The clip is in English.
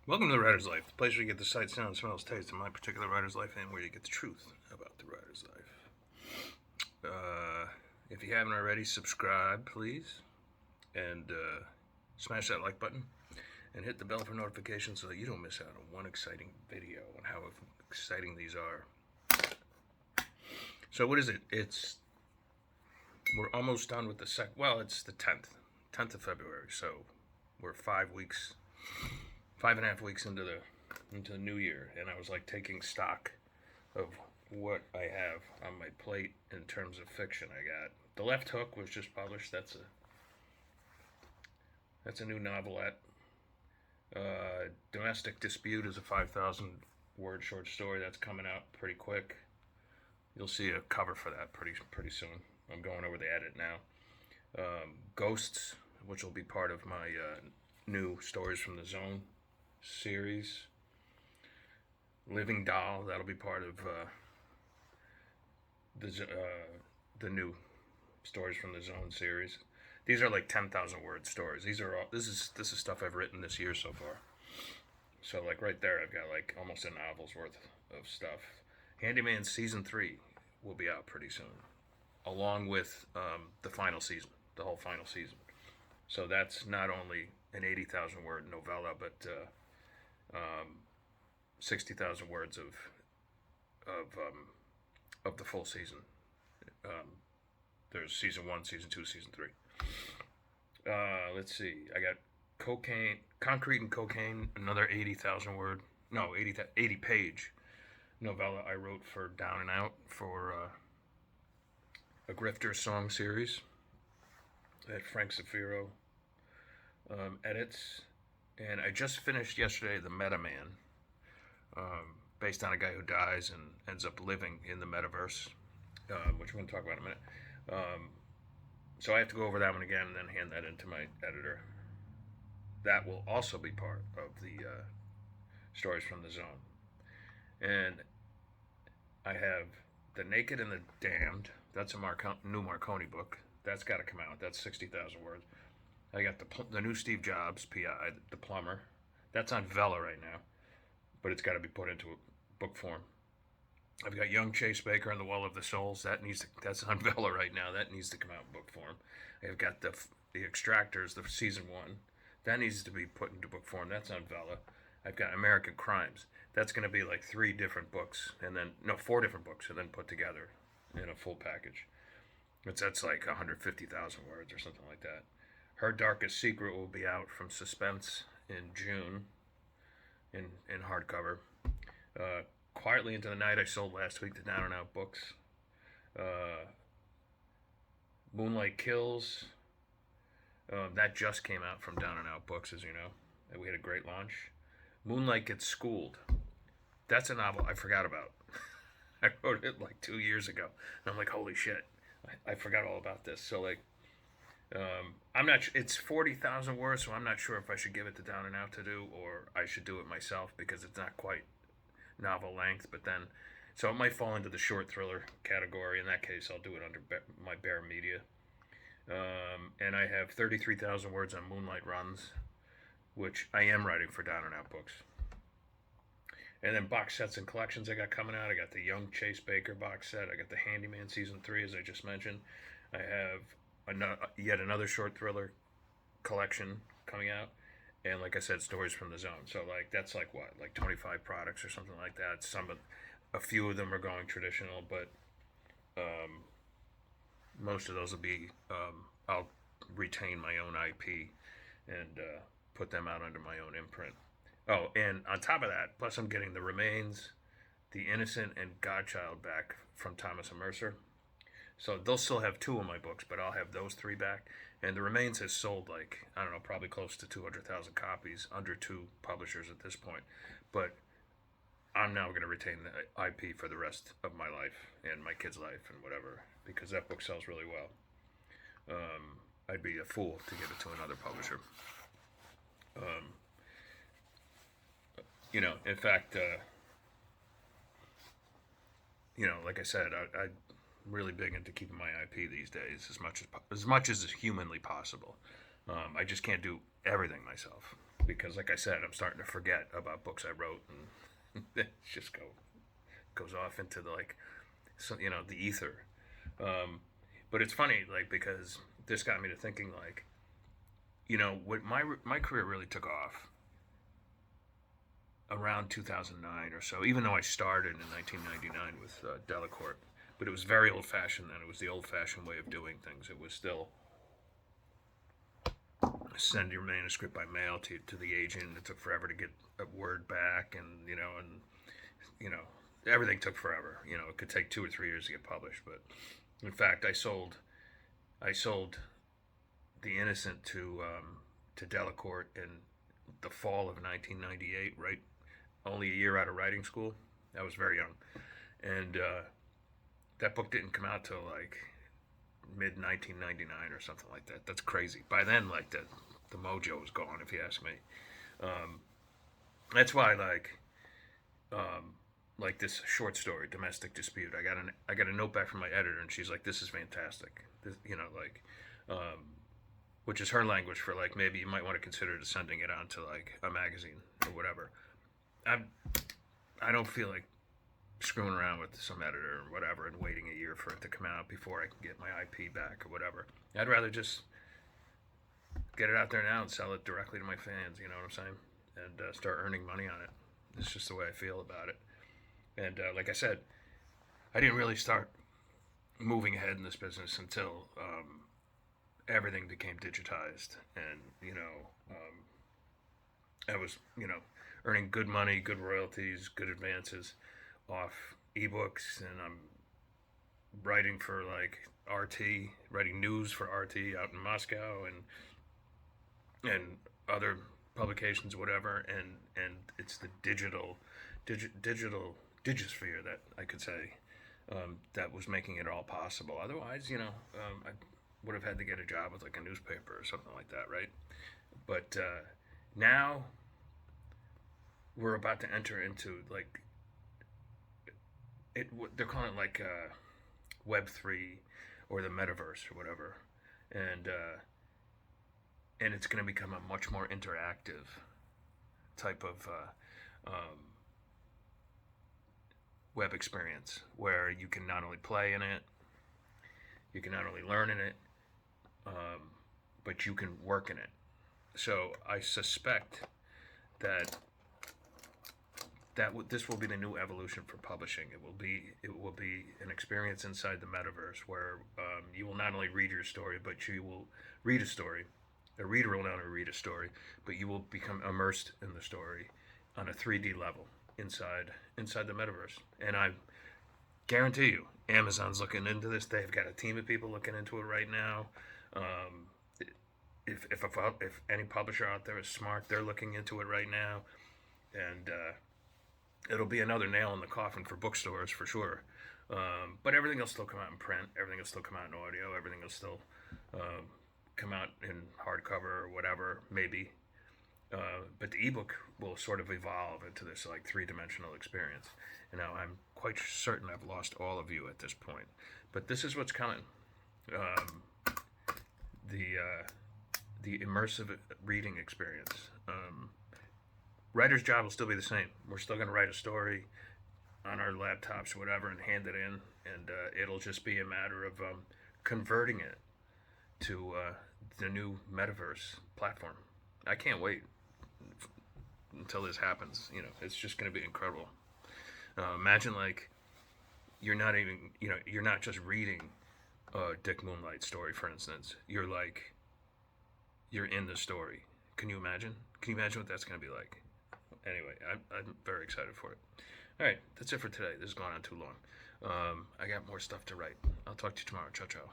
Welcome to the Writer's Life, the place where you get the sight, sound, smells, taste of my particular writer's life, and where you get the truth about the writer's life. If you haven't already, subscribe, please, and smash that like button, and hit the bell for notifications so that you don't miss out on one exciting video and how exciting these are. So what is it? We're almost done with the it's the 10th of February, so we're 5.5 weeks into the new year, and I was like taking stock of what I have on my plate in terms of fiction. I got The Left Hook was just published. That's a new novelette. Domestic Dispute is a 5,000 word short story that's coming out pretty quick. You'll see a cover for that pretty soon. I'm going over the edit now. Ghosts, which will be part of my new Stories from the Zone series. Living Doll, that'll be part of the new Stories from the Zone series. These are like 10,000 word stories. This is stuff I've written this year so far. So like right there, I've got like almost a novel's worth of stuff. Handyman season 3 will be out pretty soon, along with the final season, the whole final season. So that's not only an 80,000 word novella, but 60,000 words of the full season. There's season 1, season 2, season 3. Let's see. I got Concrete and Cocaine, another 80 page novella I wrote for Down and Out for a Grifter song series that Frank Zafiro edits. And I just finished yesterday The Meta Man, based on a guy who dies and ends up living in the Metaverse, which we're going to talk about in a minute. So I have to go over that one again and then hand that into my editor. That will also be part of the Stories from the Zone. And I have The Naked and the Damned. That's a new Marconi book. That's got to come out. That's 60,000 words. I got the new Steve Jobs, PI, The Plumber. That's on Vella right now, but it's got to be put into book form. I've got Young Chase Baker and The Well of the Souls. That's on Vella right now. That needs to come out in book form. I've got the Extractors, the season 1. That needs to be put into book form. That's on Vella. I've got American Crimes. That's going to be like 4 different books, and then put together in a full package. That's like 150,000 words or something like that. Her Darkest Secret will be out from Suspense in June in hardcover. Quietly Into the Night I sold last week to Down and Out Books. Moonlight Kills, that just came out from Down and Out Books, as you know. And we had a great launch. Moonlight Gets Schooled. That's a novel I forgot about. I wrote it like 2 years ago. And I'm like, holy shit. I forgot all about this. So like, I'm not. It's 40,000 words, so I'm not sure if I should give it to Down and Out to do, or I should do it myself because it's not quite novel length. But then, so it might fall into the short thriller category. In that case, I'll do it under my Bear Media. And I have 33,000 words on Moonlight Runs, which I am writing for Down and Out Books. And then box sets and collections I got coming out. I got the Young Chase Baker box set. I got the Handyman season 3, as I just mentioned. I have yet another short thriller collection coming out, and like I said, Stories from the Zone. So like that's like 25 products or something like that. A few of them are going traditional, but most of those will be I'll retain my own IP and put them out under my own imprint. Oh, and on top of that, plus I'm getting The Remains, The Innocent, and Godchild back from Thomas and Mercer. So they'll still have 2 of my books, but I'll have those 3 back. And The Remains has sold I don't know, probably close to 200,000 copies under 2 publishers at this point. But I'm now going to retain the IP for the rest of my life and my kids' life and whatever, because that book sells really well. I'd be a fool to give it to another publisher. In fact, like I said, I'm really big into keeping my IP these days as much as is humanly possible. I just can't do everything myself. because, like I said, I'm starting to forget about books I wrote, and it just goes off into the like, so, the ether. But it's funny, like, because this got me to thinking, like, what my career really took off around 2009 or so. Even though I started in 1999 with Delacorte, but it was very old-fashioned then. It was the old-fashioned way of doing things. It was still send your manuscript by mail to the agent. It took forever to get a word back, and you know everything took forever. It could take 2 or 3 years to get published. But in fact, I sold The Innocent to Delacorte in the fall of 1998, right? Only a year out of writing school. I was very young, and that book didn't come out till like mid 1999 or something like that. That's crazy. By then, like the mojo was gone, if you ask me. That's why, like this short story, Domestic Dispute. I got a note back from my editor, and she's like, "This is fantastic." Which is her language for like maybe you might want to consider sending it on to like a magazine or whatever. I don't feel like screwing around with some editor or whatever and waiting a year for it to come out before I can get my IP back or whatever. I'd rather just get it out there now and sell it directly to my fans, you know what I'm saying? And start earning money on it. It's just the way I feel about it. And like I said, I didn't really start moving ahead in this business until everything became digitized. And, I was, earning good money, good royalties, good advances off ebooks, and I'm writing for like RT, writing news for RT out in Moscow, and other publications, whatever, and it's the digital digisphere that I could say that was making it all possible. Otherwise, I would have had to get a job with like a newspaper or something like that, right? But now we're about to enter into like they're calling it like Web3 or the Metaverse or whatever, and it's going to become a much more interactive type of web experience where you can not only play in it, you can not only learn in it, but you can work in it. So I suspect that this will be the new evolution for publishing. It will be an experience inside the metaverse where you will not only read your story, but you will read a story. A reader will not only read a story, but you will become immersed in the story on a 3D level inside the metaverse. And I guarantee you, Amazon's looking into this. They've got a team of people looking into it right now. If any publisher out there is smart, they're looking into it right now, and it'll be another nail in the coffin for bookstores for sure. But everything will still come out in print. Everything will still come out in audio. Everything will still come out in hardcover or whatever, maybe. But the ebook will sort of evolve into this like three-dimensional experience. And now I'm quite certain I've lost all of you at this point. But this is what's coming. The immersive reading experience. Writer's job will still be the same. We're still going to write a story on our laptops or whatever and hand it in, and it'll just be a matter of converting it to the new metaverse platform. I can't wait until this happens. It's just going to be incredible. Imagine like you're not just reading a Dick Moonlight story, for instance. You're in the story. Can you imagine? Can you imagine what that's going to be like? Anyway, I'm very excited for it. All right, that's it for today. This has gone on too long. I got more stuff to write. I'll talk to you tomorrow. Ciao, ciao.